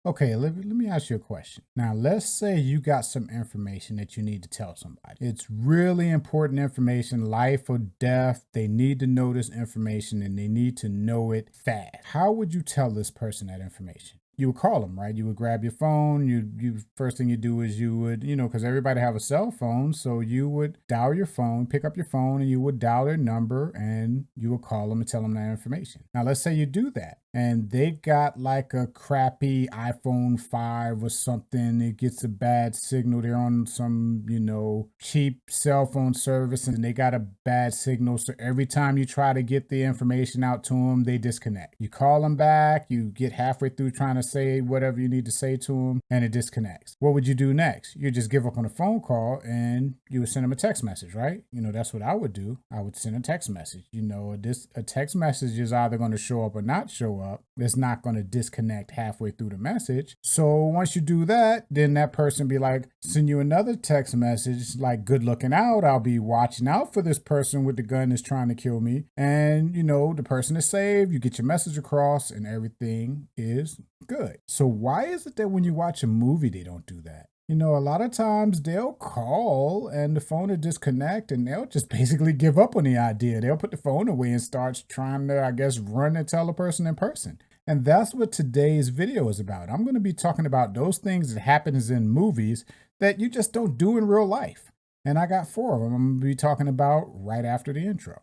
Okay, let me ask you a question. Now, let's say you got some information that you need to tell somebody. It's really important information, life or death. They need to know this information and they need to know it fast. How would you tell this person that information? You would call them, right? You would grab your phone. You first thing you do is you would, because everybody have a cell phone, so you would dial your phone, pick up your phone, and you would dial their number, and you would call them and tell them that information. Now, let's say you do that, and they've got like a crappy iPhone 5 or something. It gets a bad signal. They're on some, cheap cell phone service, and they got a bad signal. So every time you try to get the information out to them, they disconnect. You call them back, you get halfway through trying to say whatever you need to say to them, and it disconnects. What would you do next? You just give up on a phone call and you would send them a text message, right? That's what I would do. I would send a text message. A text message is either going to show up or not show up. It's not going to disconnect halfway through the message. So once you do that, then that person be like, send you another text message like, good looking out. I'll be watching out for this person with the gun that's trying to kill me. And, the person is saved. You get your message across and everything is good. So why is it that when you watch a movie, they don't do that? A lot of times they'll call and the phone will disconnect and they'll just basically give up on the idea. They'll put the phone away and start trying to, run and tell a person in person. And that's what today's video is about. I'm going to be talking about those things that happens in movies that you just don't do in real life. And I got 4 of them I'm going to be talking about right after the intro.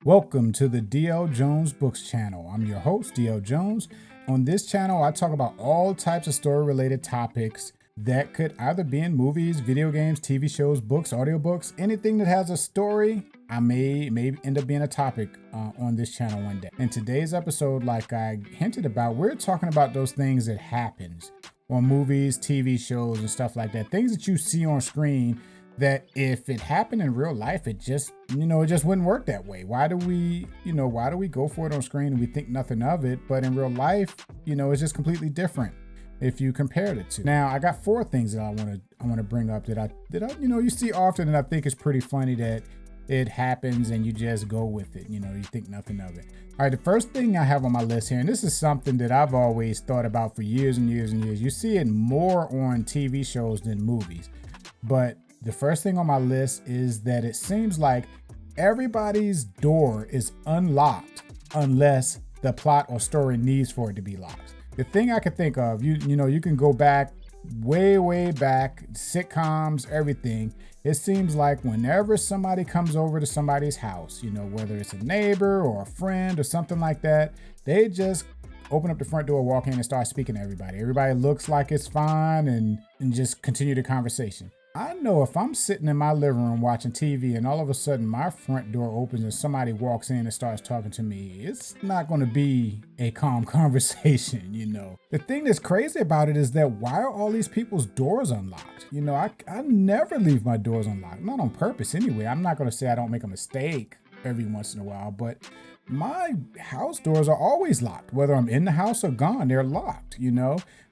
Welcome to the DLJonesBooks channel. I'm your host, DL Jones. On this channel, I talk about all types of story-related topics that could either be in movies, video games, TV shows, books, audiobooks, anything that has a story. I may end up being a topic on this channel one day. In today's episode, like I hinted about, we're talking about those things that happens on movies, TV shows, and stuff like that. Things that you see on screen that if it happened in real life, it just wouldn't work that way. Why do we go for it on screen and we think nothing of it? But in real life, it's just completely different if you compared it to. Now, I got 4 things that I want to bring up that I you see often, and I think it's pretty funny that it happens and you just go with it. You think nothing of it. All right, the first thing I have on my list here, and this is something that I've always thought about for years and years and years. You see it more on TV shows than movies, but the first thing on my list is that it seems like everybody's door is unlocked unless the plot or story needs for it to be locked. The thing I could think of, you can go back way back, sitcoms, everything. It seems like whenever somebody comes over to somebody's house, whether it's a neighbor or a friend or something like that, they just open up the front door, walk in and start speaking to everybody. Everybody looks like it's fine and just continue the conversation. I know if I'm sitting in my living room watching TV and all of a sudden my front door opens and somebody walks in and starts talking to me, it's not going to be a calm conversation, The thing that's crazy about it is that why are all these people's doors unlocked? I never leave my doors unlocked, not on purpose anyway. I'm not going to say I don't make a mistake every once in a while, but my house doors are always locked. Whether I'm in the house or gone, they're locked.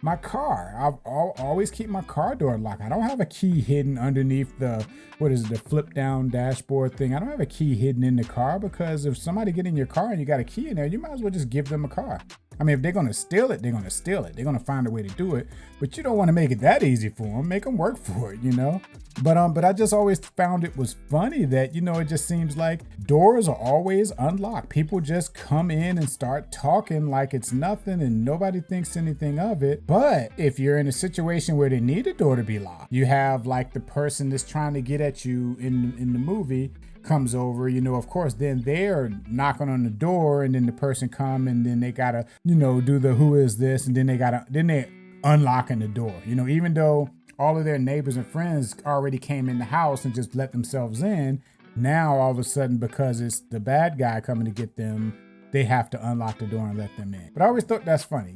My car, always keep my car door locked. I don't have a key hidden underneath the flip down dashboard thing. I don't have a key hidden in the car because if somebody get in your car and you got a key in there, you might as well just give them a car. I mean, if they're going to steal it, they're going to steal it. They're going to find a way to do it, but you don't want to make it that easy for them. Make them work for it, But I just always found it was funny that, it just seems like doors are always unlocked. People just come in and start talking like it's nothing and nobody thinks anything of it. But if you're in a situation where they need a door to be locked, you have like the person that's trying to get at you in the movie comes over, of course, then they're knocking on the door and then the person come and then they gotta, do the who is this, and then they unlocking the door, even though all of their neighbors and friends already came in the house and just let themselves in. Now, all of a sudden, because it's the bad guy coming to get them, they have to unlock the door and let them in. But I always thought that's funny,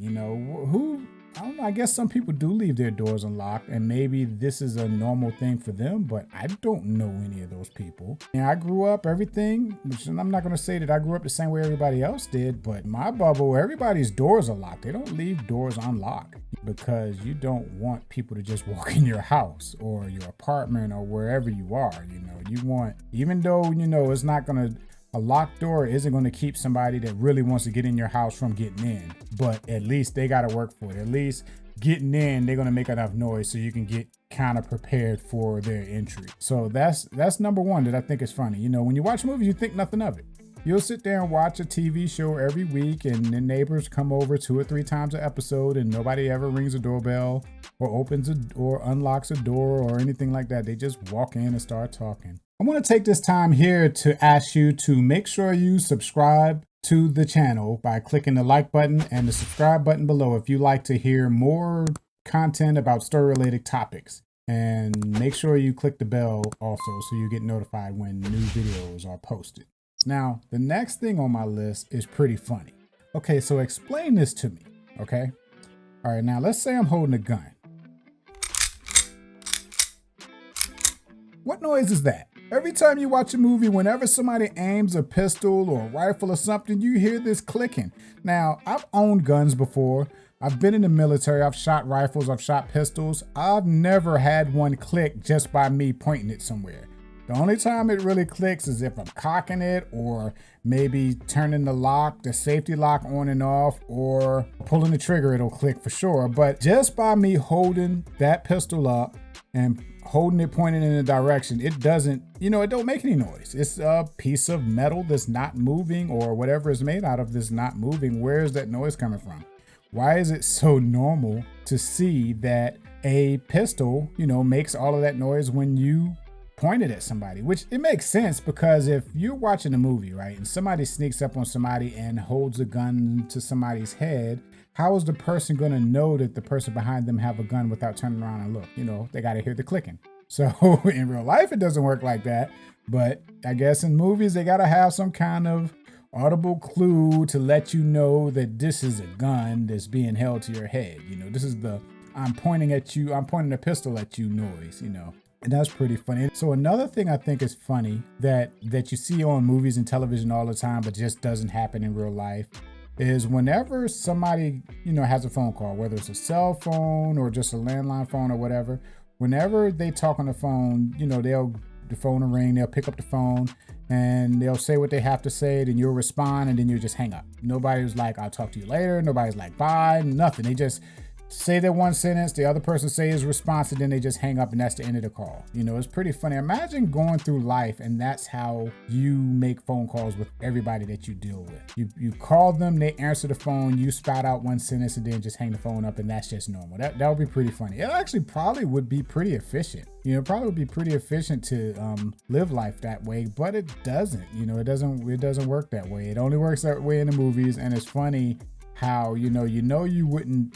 I don't know, I guess some people do leave their doors unlocked and maybe this is a normal thing for them, but I don't know any of those people. And I grew up everything, which I'm not going to say that I grew up the same way everybody else did, but my bubble, everybody's doors are locked. They don't leave doors unlocked because you don't want people to just walk in your house or your apartment or wherever you are. You want, even though, it's not going to A locked door isn't going to keep somebody that really wants to get in your house from getting in, but at least they got to work for it. At least getting in, they're going to make enough noise so you can get kind of prepared for their entry. So that's number one that I think is funny. You know, when you watch movies, you think nothing of it. You'll sit there and watch a TV show every week, and the neighbors come over 2 or 3 times an episode, and nobody ever rings a doorbell or opens or unlocks a door or anything like that. They just walk in and start talking. I want to take this time here to ask you to make sure you subscribe to the channel by clicking the like button and the subscribe button below if you like to hear more content about story-related topics. And make sure you click the bell also so you get notified when new videos are posted. Now, the next thing on my list is pretty funny. Okay, so explain this to me, okay? All right, now let's say I'm holding a gun. What noise is that? Every time you watch a movie, whenever somebody aims a pistol or a rifle or something, you hear this clicking. Now, I've owned guns before. I've been in the military. I've shot rifles. I've shot pistols. I've never had one click just by me pointing it somewhere. The only time it really clicks is if I'm cocking it or maybe turning the safety lock on and off, or pulling the trigger, it'll click for sure. But just by me holding that pistol up and holding it pointed in a direction, it doesn't, it don't make any noise. It's a piece of metal that's not moving, or whatever it's made out of that's not moving. Where is that noise coming from? Why is it so normal to see that a pistol, makes all of that noise when you pointed at somebody? Which it makes sense, because if you're watching a movie, right, and somebody sneaks up on somebody and holds a gun to somebody's head, how is the person going to know that the person behind them have a gun without turning around and look? They got to hear the clicking. So in real life, it doesn't work like that. But I guess in movies, they got to have some kind of audible clue to let you know that this is a gun that's being held to your head. This is the I'm pointing a pistol at you noise, And that's pretty funny. So another thing I think is funny that you see on movies and television all the time, but just doesn't happen in real life, is whenever somebody, has a phone call, whether it's a cell phone or just a landline phone or whatever, whenever they talk on the phone, the phone will ring, they'll pick up the phone and they'll say what they have to say, then you'll respond, and then you just hang up. Nobody's like, I'll talk to you later. Nobody's like, bye, nothing. They just say their one sentence, the other person say his response, and then they just hang up, and that's the end of the call. It's pretty funny. Imagine going through life and that's how you make phone calls with everybody that you deal with. You call them, they answer the phone, you spout out one sentence, and then just hang the phone up, and that's just normal. That would be pretty funny. It actually probably would be pretty efficient. Probably would be pretty efficient to live life that way, but it doesn't. It doesn't work that way. It only works that way in the movies, and it's funny how you wouldn't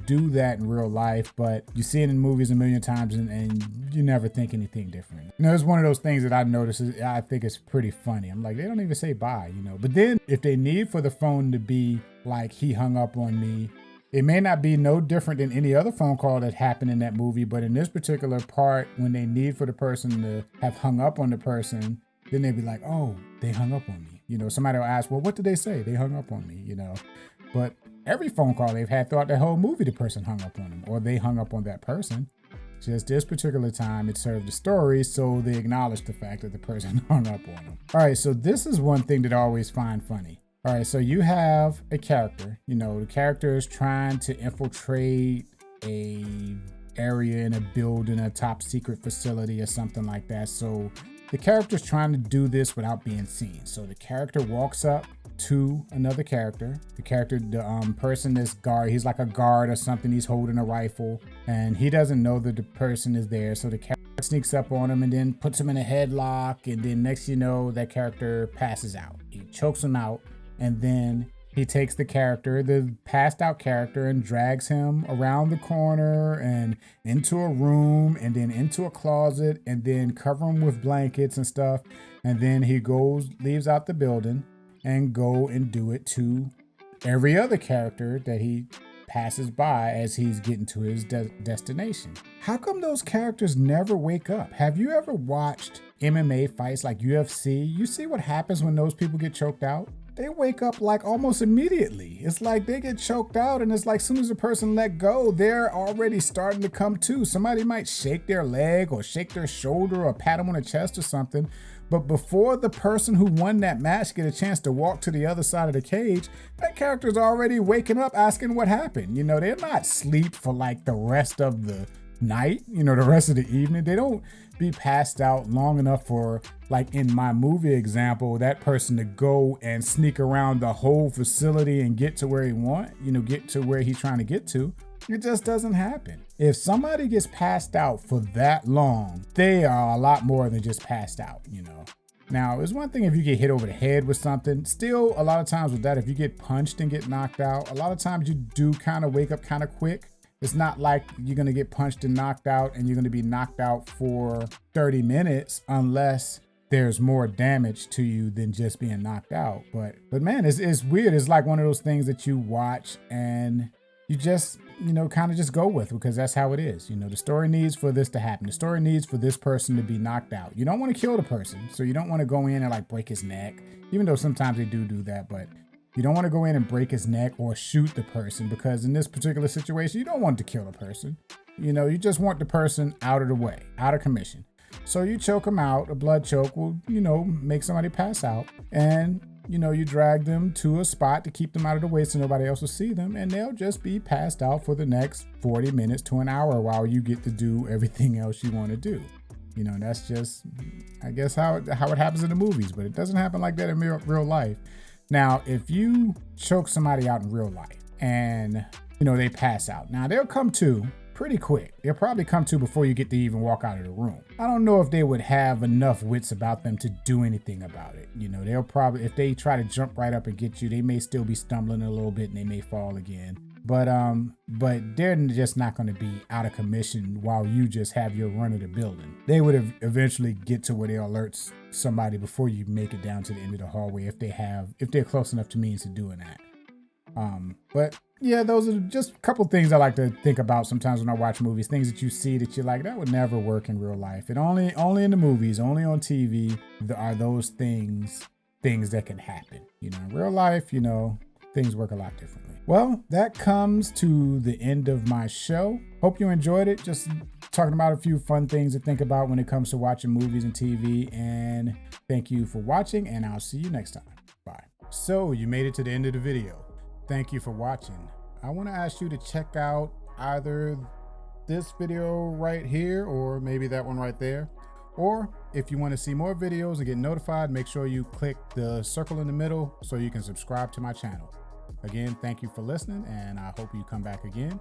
do that in real life, but you see it in movies a million times, and you never think anything different. It's one of those things that I notice I think it's pretty funny. I'm like, they don't even say bye, But then if they need for the phone to be like, he hung up on me, it may not be no different than any other phone call that happened in that movie, but in this particular part, when they need for the person to have hung up on the person, then they'd be like, oh, they hung up on me. Somebody will ask, well, what did they say? They hung up on me, But every phone call they've had throughout the whole movie, the person hung up on them, or they hung up on that person. Just this particular time, it served the story, so they acknowledged the fact that the person hung up on them. All right, so this is one thing that I always find funny. All right, so you have a character. The character is trying to infiltrate a area in a building, a top secret facility or something like that. So the character's trying to do this without being seen. So the character walks up to another character. The person that's guard, he's like a guard or something. He's holding a rifle, and he doesn't know that the person is there. So the character sneaks up on him and then puts him in a headlock. And then next you know, that character passes out. He chokes him out, and then he takes the passed out character, and drags him around the corner and into a room, and then into a closet, and then cover him with blankets and stuff. And then he leaves out the building and go and do it to every other character that he passes by as he's getting to his destination. How come those characters never wake up? Have you ever watched MMA fights like UFC? You see what happens when those people get choked out? they wake up like almost immediately. It's like they get choked out, and it's like as soon as the person let go, they're already starting to come to. Somebody might shake their leg or shake their shoulder or pat them on the chest or something. But before the person who won that match get a chance to walk to the other side of the cage, that character's already waking up asking what happened. You know, they're not asleep for like the rest of the night, you know, the rest of the evening. They don't be passed out long enough for, like in my movie example, that person to go and sneak around the whole facility and get to where he get to where he's trying to get to. It just doesn't happen. If somebody gets passed out for that long, they are a lot more than just passed out, you know. Now, it's one thing if you get hit over the head with something. Still, a lot of times with that, if you get punched and get knocked out, a lot of times you do kind of wake up kind of quick. It's not like you're going to get punched and knocked out and you're going to be knocked out for 30 minutes unless there's more damage to you than just being knocked out. But man, it's weird. It's like one of those things that you watch and you just, you know, kind of just go with, because that's how it is. You know, the story needs for this to happen. The story needs for this person to be knocked out. You don't want to kill the person. So you don't want to go in and like break his neck, even though sometimes they do that. But you don't want to go in and break his neck or shoot the person, because in this particular situation, you don't want to kill the person. You know, you just want the person out of the way, out of commission. So you choke them out. A blood choke will, you know, make somebody pass out. And you know, you drag them to a spot to keep them out of the way so nobody else will see them, and they'll just be passed out for the next 40 minutes to an hour while you get to do everything else you want to do. You know, that's just, I guess, how it happens in the movies, but it doesn't happen like that in real life. Now, if you choke somebody out in real life and, you know, they pass out, now they'll come to pretty quick. They'll probably come to before you get to even walk out of the room. I don't know if they would have enough wits about them to do anything about it. You know, they'll probably, if they try to jump right up and get you, they may still be stumbling a little bit and they may fall again. But they're just not going to be out of commission while you just have your run of the building. They would have eventually get to where they alert somebody before you make it down to the end of the hallway if they're close enough to means to doing that. But yeah, those are just a couple things I like to think about sometimes when I watch movies, things that you see that you're like, that would never work in real life. And only in the movies, only on TV are those things that can happen. You know, in real life, you know, things work a lot differently. Well, that comes to the end of my show. Hope you enjoyed it. Just talking about a few fun things to think about when it comes to watching movies and TV. And thank you for watching, and I'll see you next time. Bye. So you made it to the end of the video. Thank you for watching. I want to ask you to check out either this video right here or maybe that one right there. Or if you want to see more videos and get notified, make sure you click the circle in the middle so you can subscribe to my channel. Again, thank you for listening, and I hope you come back again.